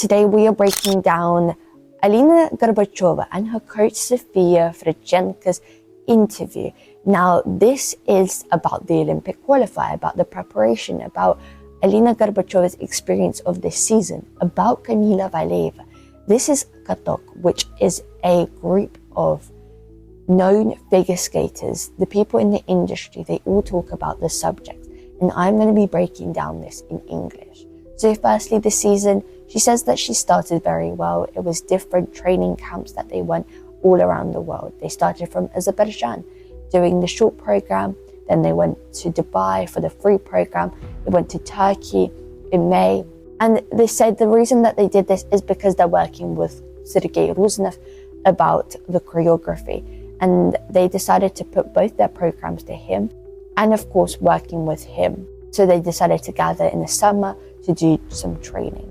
Today we are breaking down Alena Gorbacheva and her coach Sofia Fredchenko's interview. Now this is about the Olympic qualifier, about the preparation, about Alena Gorbacheva's experience of this season, about Kamila Valieva. This is Katok, which is a group of known figure skaters, the people in the industry. They all talk about the subject, and I'm going to be breaking down this in English. So firstly, this season, she says that she started very well. It was different training camps that they went all around the world. They started from Azerbaijan doing the short program, then they went to Dubai for the free program, they went to Turkey in May, and they said the reason that they did this is because they're working with Sergei Ruznov about the choreography, and they decided to put both their programs to him and of course working with him. So they decided to gather in the summer to do some training.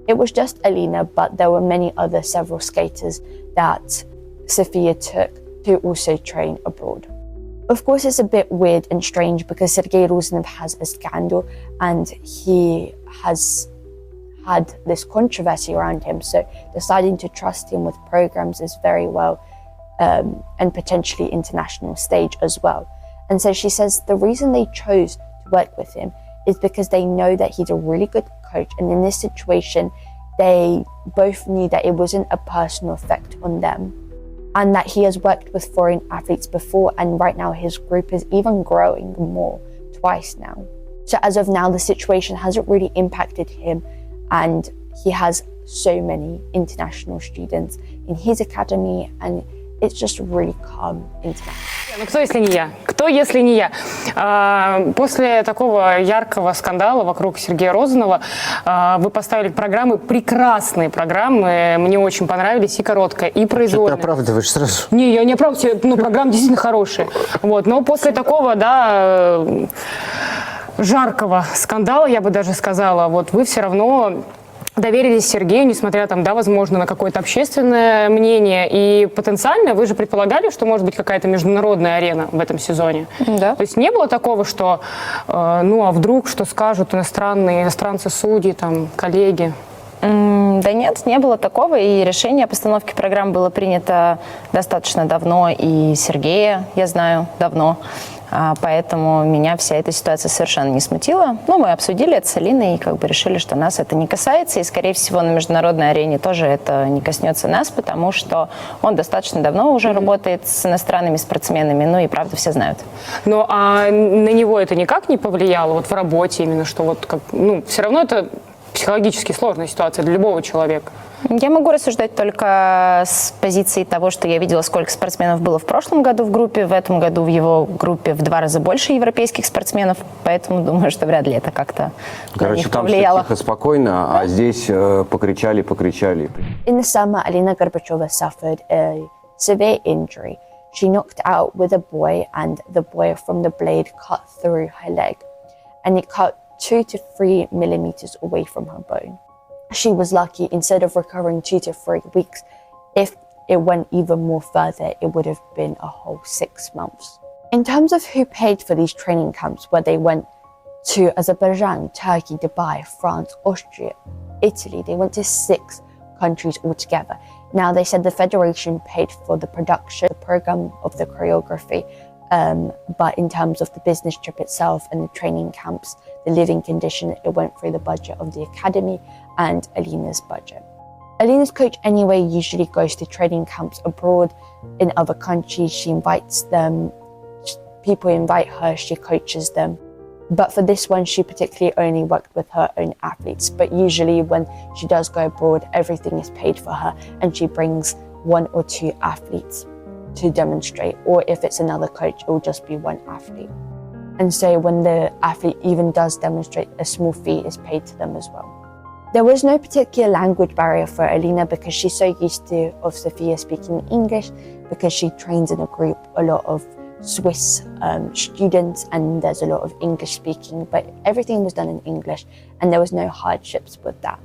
It was just Alina, but there were several skaters that Sofia took to also train abroad. Of course, it's a bit weird and strange because Sergei Ruznov has a scandal and he has had this controversy around him, so deciding to trust him with programs is very well and potentially international stage as well. And so she says the reason they chose to work with him is because they know that he's a really good coach, and in this situation they both knew that it wasn't a personal effect on them, and that he has worked with foreign athletes before, and right now his group is even growing more, twice now. So as of now, the situation hasn't really impacted him, and he has so many international students in his academy, and it's just really calm international. Ну кто, если не я? Кто, если не я? После такого яркого скандала вокруг Сергея Розанова вы поставили программы, прекрасные программы, мне очень понравились, и короткая, и произвольная. Ты оправдываешь сразу? Не, я не оправдываю, ну, программы действительно хорошие. Вот, но после такого, да, жаркого скандала, я бы даже сказала, вот вы все равно доверились Сергею, несмотря там, да, возможно, на какое-то общественное мнение. И потенциально вы же предполагали, что может быть какая-то международная арена в этом сезоне. Да. То есть не было такого, что, ну, а вдруг, что скажут иностранцы-судьи, там, коллеги? Да нет, не было такого, и решение о постановке программ было принято достаточно давно, и Сергея, я знаю, давно. Поэтому меня вся эта ситуация совершенно не смутила. Ну, мы обсудили это с Алиной и как бы решили, что нас это не касается. И, скорее всего, на международной арене тоже это не коснется нас, потому что он достаточно давно уже работает с иностранными спортсменами. Ну и правда все знают. Ну, а на него это никак не повлияло вот в работе именно, что вот как, ну, все равно это психологически сложная ситуация для любого человека? Я могу рассуждать только с позиции того, что я видела, сколько спортсменов было в прошлом году в группе. В этом году в его группе в 2 раза больше европейских спортсменов, поэтому думаю, что вряд ли это как-то на них повлияло. Там все тихо, спокойно, а здесь покричали. In the summer, Alena Gorbacheva suffered a severe injury. She knocked out with a buoy, and the buoy from the blade cut through her leg, and it cut 2 to 3 millimeters away from her bone. She was lucky. Instead of recovering 2 to 3 weeks, if it went even more further, it would have been a whole 6 months. In terms of who paid for these training camps, where they went to Azerbaijan, Turkey, Dubai, France, Austria, Italy, they went to 6 countries altogether. Now they said the federation paid for the production, the program of the choreography, but in terms of the business trip itself and the training camps, the living condition, it went through the budget of the academy and Alena's budget. Alena's coach anyway usually goes to training camps abroad in other countries. She invites them, people invite her, she coaches them. But for this one, she particularly only worked with her own athletes. But usually when she does go abroad, everything is paid for her, and she brings 1 or 2 athletes to demonstrate, or if it's another coach, it will just be 1 athlete. And so when the athlete even does demonstrate, a small fee is paid to them as well. There was no particular language barrier for Alena because she's so used to Sofia speaking English, because she trains in a group, a lot of Swiss students, and there's a lot of English speaking, but everything was done in English and there was no hardships with that.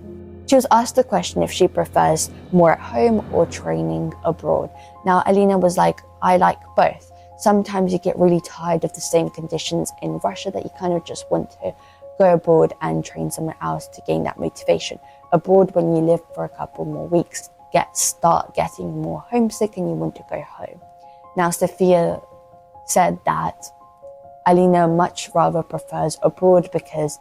She was asked the question if she prefers more at home or training abroad. Now Alena was like, I like both. Sometimes you get really tired of the same conditions in Russia that you kind of just want to go abroad and train somewhere else to gain that motivation. Abroad, when you live for a couple more weeks, start getting more homesick and you want to go home. Now, Sofia said that Alina much rather prefers abroad because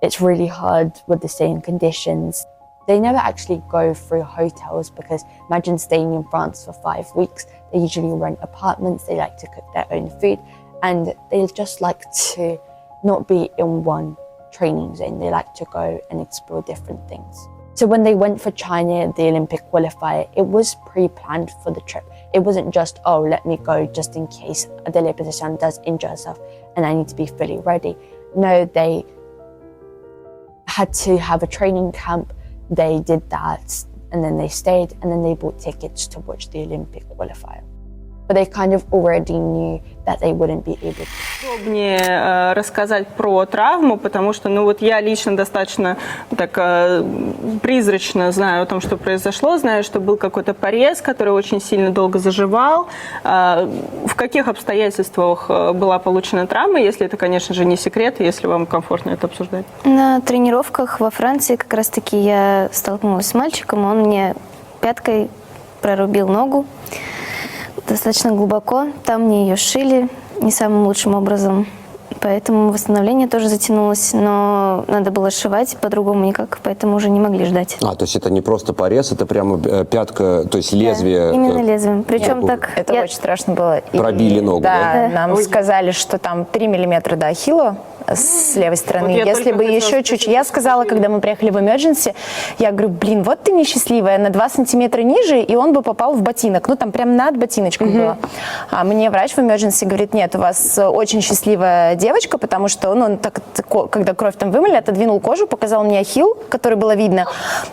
it's really hard with the same conditions. They never actually go through hotels because imagine staying in France for 5 weeks. They usually rent apartments, they like to cook their own food, and they just like to not be in one training zone. They like to go and explore different things. So when they went for China, the Olympic qualifier, it was pre-planned for the trip. It wasn't just, oh, let me go just in case Alena Gorbacheva does injure herself and I need to be fully ready. No, they had to have a training camp. They did that and then they stayed and then they bought tickets to watch the Olympic qualifier. But they kind of already knew that they wouldn't be able to. Подробнее рассказать про травму, потому что, ну вот я лично достаточно так призрачно знаю о том, что произошло, знаю, что был какой-то порез, который очень сильно долго заживал. В каких обстоятельствах была получена травма, если это, конечно же, не секрет, если вам комфортно это обсуждать? На тренировках во Франции как раз-таки я столкнулась с мальчиком, он мне пяткой прорубил ногу. Достаточно глубоко, там мне ее сшили не самым лучшим образом, поэтому восстановление тоже затянулось, но надо было сшивать по-другому никак, поэтому уже не могли ждать. То есть это не просто порез, это прямо пятка, то есть лезвие. Да, именно лезвием, причем так... Это очень страшно было. Пробили ногу, да? Нам сказали, что там 3 миллиметра до ахилла с левой стороны. Вот если бы еще чуть-чуть... Я сказала, когда мы приехали в emergency, я говорю, блин, вот ты несчастливая, на 2 сантиметра ниже, и он бы попал в ботинок. Ну, там прям над ботиночком было. А мне врач в emergency говорит, нет, у вас очень счастливая девочка, потому что он так, когда кровь там вымыли, отодвинул кожу, показал мне ахилл, который было видно.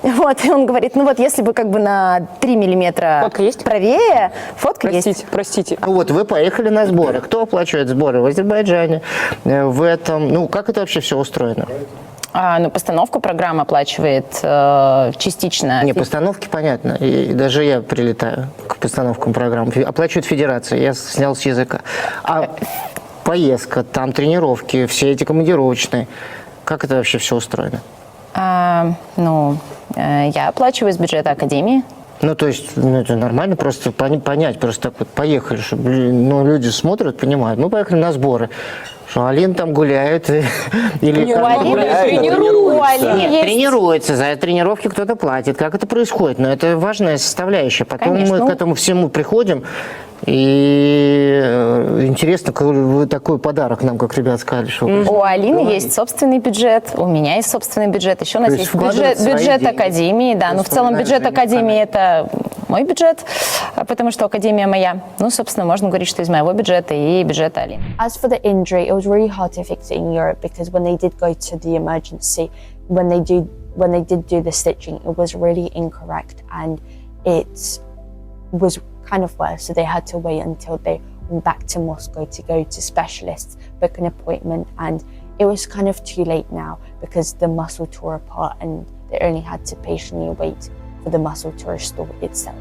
Вот, и он говорит, ну вот, если бы как бы на 3 миллиметра Фотка есть? правее, фотка есть. Простите. Ну вот, вы поехали на сборы. Кто оплачивает сборы в Азербайджане? В этом, ну, как это вообще все устроено? Ну, постановку программы оплачивает частично. Не, постановки понятно. И даже я прилетаю к постановкам программ. Оплачивает федерация. Я снял с языка. А поездка, там тренировки, все эти командировочные. Как это вообще все устроено? Я оплачиваю из бюджета академии. Ну, то есть, это нормально просто понять, просто так вот поехали, чтобы люди смотрят, понимают. Мы поехали на сборы. Что Алина там гуляет или тренируется, за тренировки кто-то платит. Как это происходит? Но это важная составляющая. Потом мы к этому всему приходим. И интересно, вы такой подарок нам, как ребят, сказали. Что у Алины есть собственный бюджет, у меня есть собственный бюджет, еще у нас есть бюджет академии. Да, но в целом бюджет академии – это мой бюджет, потому что академия моя. Ну, собственно, можно говорить, что из моего бюджета и бюджета Алины. As for the injury, it was really hard to fix it in Europe because when they did go to the emergency, when they did do the stitching, it was really incorrect and it was kind of worse. So they had to wait until they went back to Moscow to go to specialists, book an appointment, and it was kind of too late now because the muscle tore apart and they only had to patiently wait for the muscle to restore itself.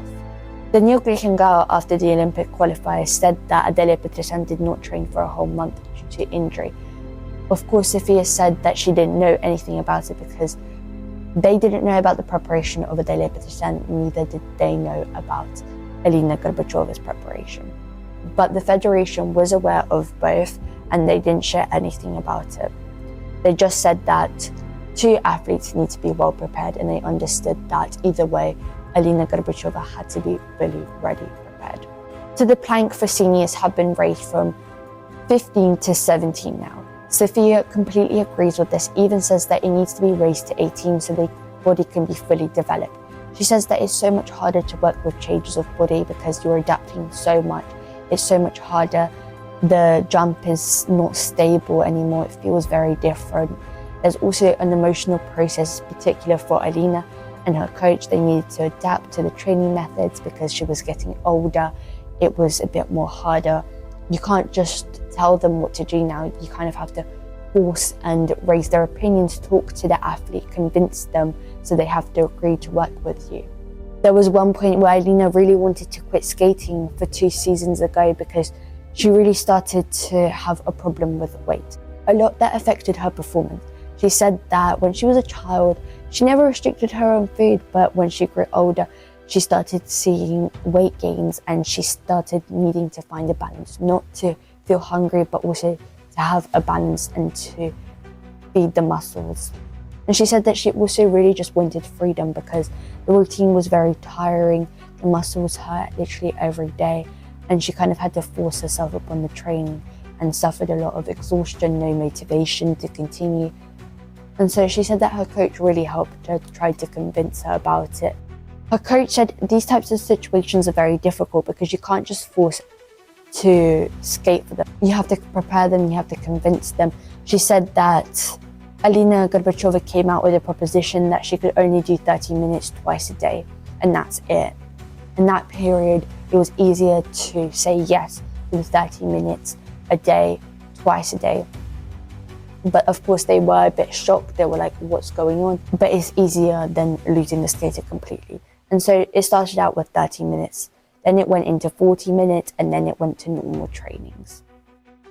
The New Greek girl after the Olympic qualifier said that Adela Petrosyan did not train for a whole month due to injury. Of course, Sofia said that she didn't know anything about it because they didn't know about the preparation of Adela Petrosyan, neither did they know about Alena Gorbacheva's preparation. But the federation was aware of both and they didn't share anything about it. They just said that 2 athletes need to be well prepared and they understood that either way, Alena Gorbacheva had to be fully ready prepared. So the plank for seniors have been raised from 15 to 17 now. Sofia completely agrees with this, even says that it needs to be raised to 18 so the body can be fully developed. She says that it's so much harder to work with changes of body because you're adapting so much. It's so much harder. The jump is not stable anymore. It feels very different. There's also an emotional process, particular for Alina and her coach. They needed to adapt to the training methods because she was getting older. It was a bit more harder. You can't just tell them what to do now. You kind of have to force and raise their opinions, talk to the athlete, convince them, so they have to agree to work with you. There was one point where Alina really wanted to quit skating for 2 seasons ago because she really started to have a problem with weight. A lot that affected her performance. She said that when she was a child, she never restricted her own food, but when she grew older, she started seeing weight gains and she started needing to find a balance, not to feel hungry, but also to have a balance and to feed the muscles. And she said that she also really just wanted freedom because the routine was very tiring, the muscles hurt literally every day, and she kind of had to force herself upon the training and suffered a lot of exhaustion, no motivation to continue. And so she said that her coach really helped her, tried to convince her about it. Her coach said these types of situations are very difficult because you can't just force to skate for them. You have to prepare them, you have to convince them. She said that Alena Gorbacheva came out with a proposition that she could only do 30 minutes twice a day, and that's it. In that period, it was easier to say yes to the 30 minutes a day, twice a day. But of course they were a bit shocked. They were like, what's going on? But it's easier than losing the skater completely. And so it started out with 30 minutes. Then it went into 40 minutes and then it went to normal trainings.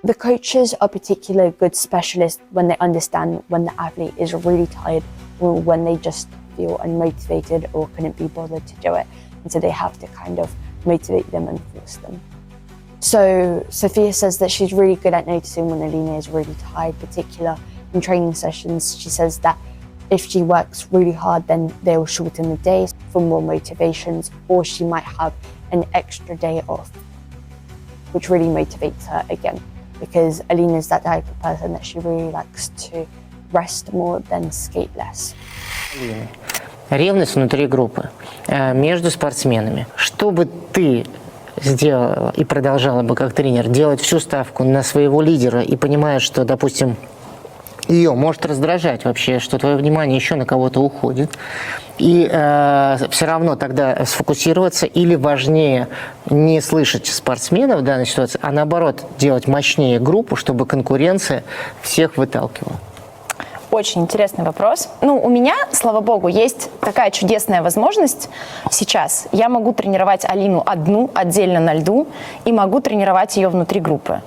The coaches are particularly good specialists when they understand when the athlete is really tired or when they just feel unmotivated or couldn't be bothered to do it. And so they have to kind of motivate them and force them. So Sophia says that she's really good at noticing when Alina is really tired, particularly in training sessions. She says that if she works really hard, then they will shorten the days for more motivations, or she might have an extra day off, which really motivates her again, because Alina is that type of person that she really likes to rest more than skate less. Ревность внутри группы, между спортсменами. Что бы ты сделала и продолжала бы как тренер делать всю ставку на своего лидера и понимая, что, допустим, ее может раздражать вообще, что твое внимание еще на кого-то уходит, и все равно тогда сфокусироваться, или важнее не слышать спортсменов в данной ситуации, а наоборот делать мощнее группу, чтобы конкуренция всех выталкивала? Очень интересный вопрос. У меня, слава богу, есть такая чудесная возможность сейчас. Я могу тренировать Алину одну, отдельно на льду, и могу тренировать ее внутри группы.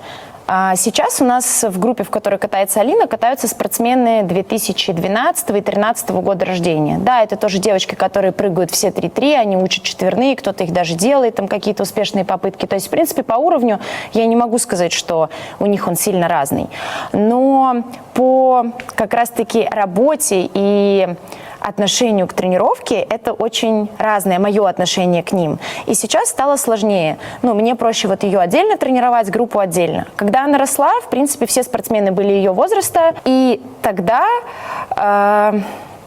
А сейчас у нас в группе, в которой катается Алина, катаются спортсмены 2012 и 2013 года рождения. Да, это тоже девочки, которые прыгают все 3-3, они учат четверные, кто-то их даже делает, там какие-то успешные попытки. То есть, в принципе, по уровню я не могу сказать, что у них он сильно разный. Но по как раз-таки работе и отношению к тренировке это очень разное, мое отношение к ним. И сейчас стало сложнее. Мне проще вот ее отдельно тренировать, группу отдельно. Когда она росла, в принципе, все спортсмены были ее возраста, и тогда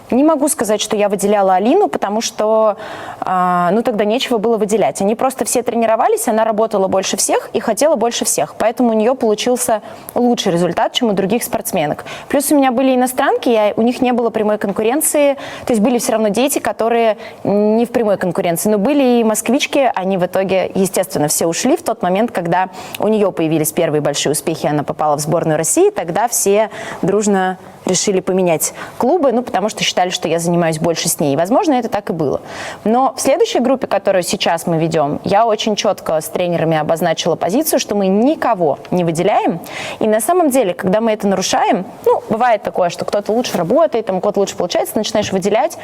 не могу сказать, что я выделяла Алину, потому что тогда нечего было выделять. Они просто все тренировались, она работала больше всех и хотела больше всех. Поэтому у нее получился лучший результат, чем у других спортсменок. Плюс у меня были иностранки, у них не было прямой конкуренции. То есть были все равно дети, которые не в прямой конкуренции. Но были и москвички, они в итоге, естественно, все ушли в тот момент, когда у нее появились первые большие успехи, она попала в сборную России, тогда все дружно решили поменять клубы, потому что считали, что я занимаюсь больше с ней. И, возможно, это так и было. Но в следующей группе, которую сейчас мы ведем, я очень четко с тренерами обозначила позицию, что мы никого не выделяем. И на самом деле, когда мы это нарушаем, бывает такое, что кто-то лучше работает, у кого-то лучше получается, начинаешь выделять,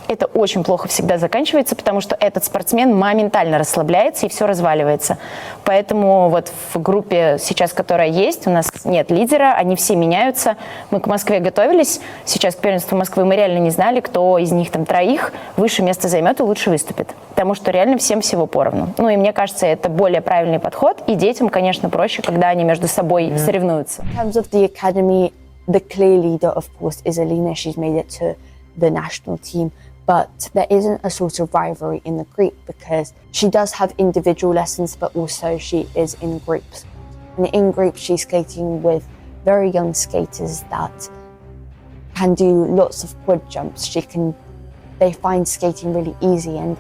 это очень плохо всегда заканчивается, потому что этот спортсмен моментально расслабляется и все разваливается. Поэтому вот в группе сейчас, которая есть, у нас нет лидера, они все меняются. Мы к Москве готовились, сейчас к первенству Москвы мы реально не знали, кто из них там троих выше место займет и лучше выступит. Потому что реально всем всего поровну. И мне кажется, это более правильный подход. И детям, конечно, проще, когда они между собой соревнуются. In terms of the academy, the clear leader, of course, is Alina. She's made it to the national team. But there isn't a sort of rivalry in the group because she does have individual lessons, but also she is in groups. And in groups, she's skating with very young skaters that can do lots of quad jumps. They find skating really easy, and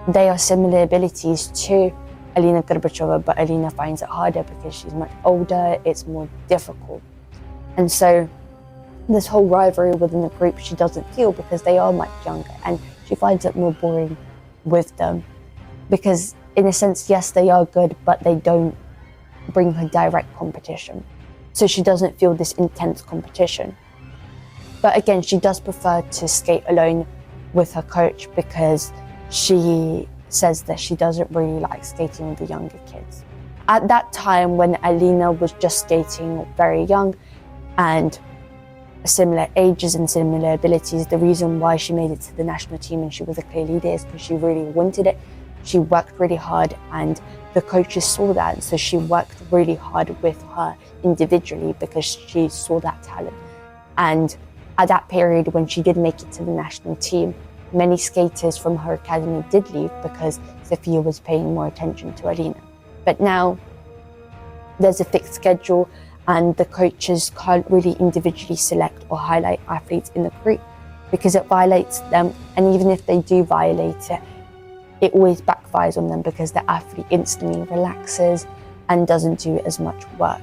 they are similar abilities to Alena Gorbacheva, but Alina finds it harder because she's much older, it's more difficult. And so this whole rivalry within the group she doesn't feel because they are much younger, and she finds it more boring with them because in a sense, yes, they are good, but they don't bring her direct competition. So she doesn't feel this intense competition. But again, she does prefer to skate alone with her coach because she says that she doesn't really like skating with the younger kids. At that time, when Alina was just skating very young and similar ages and similar abilities, the reason why she made it to the national team and she was a clear leader is because she really wanted it. She worked really hard and the coaches saw that, so she worked really hard with her individually because she saw that talent. And at that period when she did make it to the national team, many skaters from her academy did leave because Sofia was paying more attention to Alina. But now there's a fixed schedule and the coaches can't really individually select or highlight athletes in the group because it violates them. And even if they do violate it, it always backfires on them because the athlete instantly relaxes and doesn't do as much work.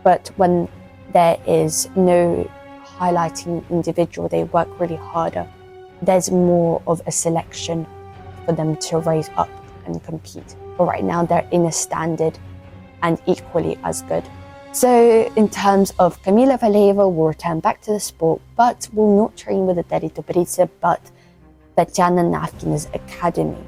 But when there is no highlighting individual, they work really harder. There's more of a selection for them to raise up and compete. But right now they're in a standard and equally as good. So in terms of Kamila Valieva will return back to the sport, but will not train with the Dobrice, but Tatjana Navkina's academy.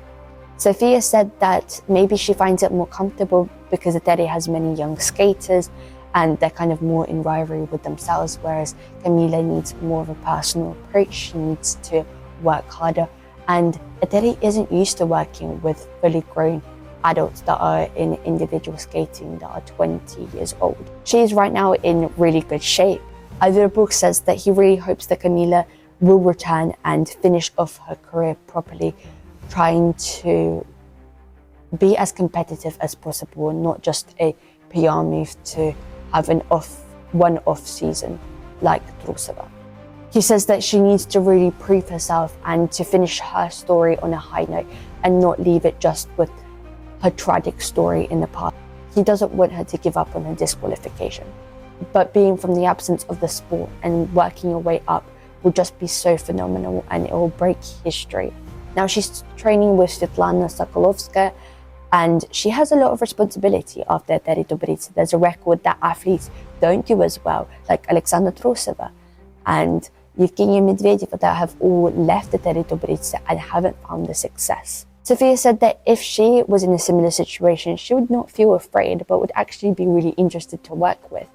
Sofia said that maybe she finds it more comfortable because Etere has many young skaters and they're kind of more in rivalry with themselves, whereas Kamila needs more of a personal approach. She needs to work harder. And Etere isn't used to working with fully grown adults that are in individual skating that are 20 years old. She is right now in really good shape. Book says that he really hopes that Kamila will return and finish off her career properly, trying to be as competitive as possible and not just a PR move to have an one-off season like Trusova. He says that she needs to really prove herself and to finish her story on a high note and not leave it just with her tragic story in the past. He doesn't want her to give up on her disqualification. But being from the absence of the sport and working your way up will just be so phenomenal and it will break history. Now she's training with Svetlana Sokolovskaya and she has a lot of responsibility after Etere Dobrice. There's a record that athletes don't do as well, like Alexandra Trusova and Evgenia Medvedeva, that have all left Etere Dobrice and haven't found the success. Sofia said that if she was in a similar situation, she would not feel afraid, but would actually be really interested to work with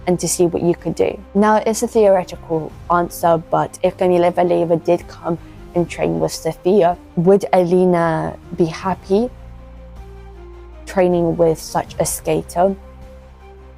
and to see what you could do. Now, it's a theoretical answer, but if Kamila Valieva did come and train with Sofia, would Alina be happy training with such a skater?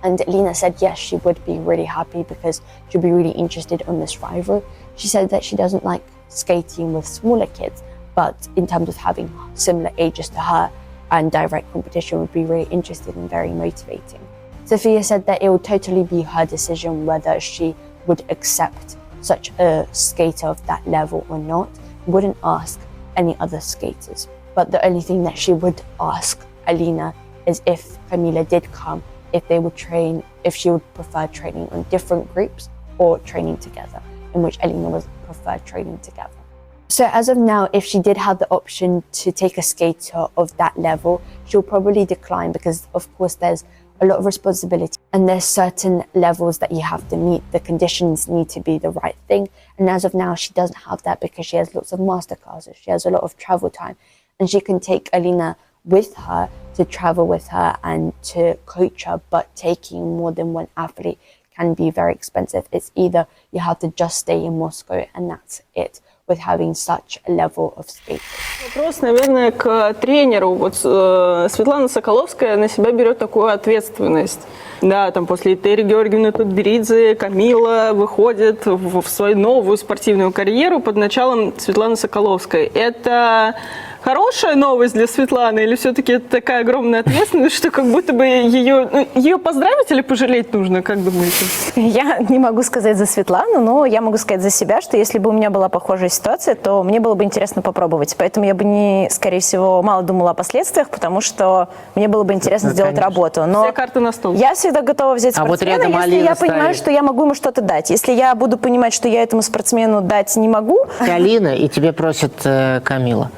And Alina said yes, she would be really happy because she'd be really interested on this rivalry. She said that she doesn't like skating with smaller kids, but in terms of having similar ages to her and direct competition would be really interesting and very motivating. Sofia said that it would totally be her decision whether she would accept such a skater of that level or not. Wouldn't ask any other skaters. But the only thing that she would ask Alina is if Kamila did come, if they would train, if she would prefer training on different groups or training together, in which Alina would prefer training together. So as of now, if she did have the option to take a skater of that level, she'll probably decline because of course there's a lot of responsibility and there's certain levels that you have to meet. The conditions need to be the right thing. And as of now, she doesn't have that because she has lots of masterclasses. She has a lot of travel time and she can take Alina with her to travel with her and to coach her, but taking more than one athlete can be very expensive. It's either you have to just stay in Moscow and that's it, with having such a level of skating. Вопрос, наверное, к тренеру. Вот Светлана Соколовская на себя берет такую ответственность. Да, там после Этери Георгиевны Тутберидзе Камила выходит в свою новую спортивную карьеру под началом Светланы Соколовской. Это хорошая новость для Светланы или все-таки это такая огромная ответственность, что как будто бы ее поздравить или пожалеть нужно, как думаете? Я не могу сказать за Светлану, но я могу сказать за себя, что если бы у меня была похожая ситуация, то мне было бы интересно попробовать. Поэтому я бы, скорее всего, мало думала о последствиях, потому что мне было бы интересно сделать работу. Но все карты на стол. Я всегда готова взять спортсмена, вот если я понимаю, что я могу ему что-то дать. Если я буду понимать, что я этому спортсмену дать не могу... Ты Алина, и тебе просит Камила.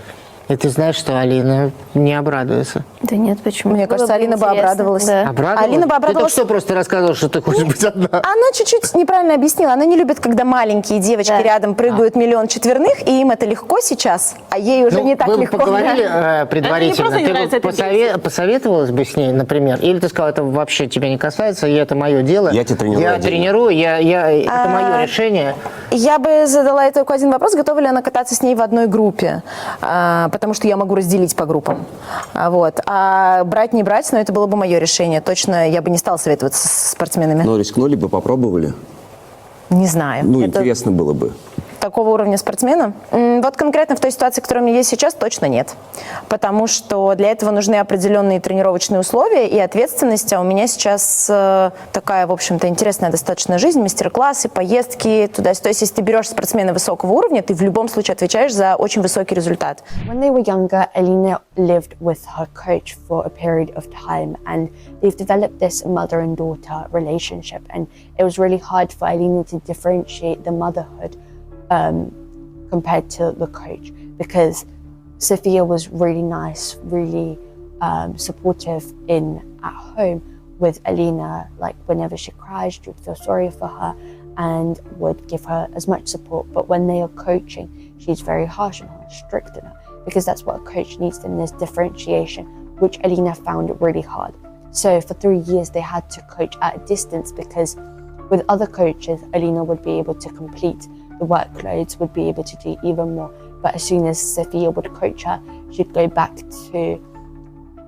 И ты знаешь, что Алина не обрадуется. Да нет, почему? Мне Было кажется, Алина бы интересно, обрадовалась. Да. Обрадовалась? Алина бы Ты обрадовалась. только что просто рассказывала, что ты хочешь быть одна. Она чуть-чуть неправильно объяснила. Она не любит, когда маленькие девочки Да. рядом прыгают миллион четверных, и им это легко сейчас, а ей уже не так вы бы легко. поговорили Это предварительно. мне просто не Ты нравится бы эта посоветовалась бы с ней, например? Или ты сказала, это вообще тебя не касается, и это мое дело. Я тебя тренирую Я отдельно. тренирую, это мое решение. Я бы задала ей только один вопрос, готова ли она кататься с ней в одной группе, потому что я могу разделить по группам. Вот. А брать, не брать, но это было бы мое решение. Точно я бы не стала советоваться с спортсменами. Но рискнули бы, попробовали? Не знаю. Ну, Это интересно было бы. такого уровня спортсмена? Вот конкретно в той ситуации, которая у меня есть сейчас, точно нет. Потому что для этого нужны определенные тренировочные условия и ответственность. А у меня сейчас такая, в общем-то, интересная достаточно жизнь, мастер-классы, поездки туда-сюда. То есть, если ты берешь спортсмена высокого уровня, ты в любом случае отвечаешь за очень высокий результат. When they were younger, Alina lived with her coach for a period of time, and they've developed this mother and daughter relationship. And it was really hard for Alina to differentiate the motherhood compared to the coach, because Sophia was really nice, really supportive at home with Alina. Like whenever she cries, she would feel sorry for her and would give her as much support. But when they are coaching, she's very harsh on her, strict on her, because that's what a coach needs. Then there's differentiation, which Alina found really hard. So for 3 years, they had to coach at a distance, because with other coaches, Alina would be able to complete the workloads, would be able to do even more. But as soon as Sophia would coach her, she'd go back to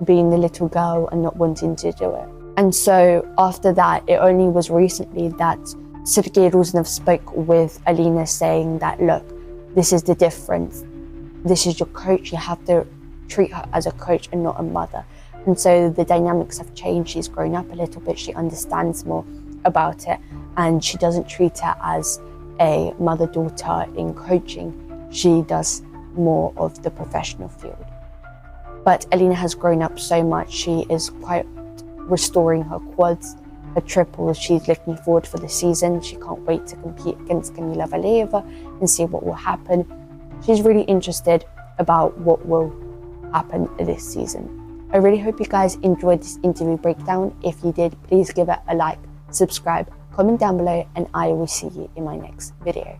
being the little girl and not wanting to do it. And so after that, it only was recently that Sergei Ruznov spoke with Alina, saying that, look, this is the difference. This is your coach. You have to treat her as a coach and not a mother. And so the dynamics have changed. She's grown up a little bit. She understands more about it, and she doesn't treat her as a mother-daughter in coaching. She does more of the professional field. But Alina has grown up so much. She is quite restoring her quads, her triples. She's looking forward for the season. She can't wait to compete against Kamila Valieva and see what will happen. She's really interested about what will happen this season. I really hope you guys enjoyed this interview breakdown. If you did, please give it a like, subscribe, comment down below, and I will see you in my next video.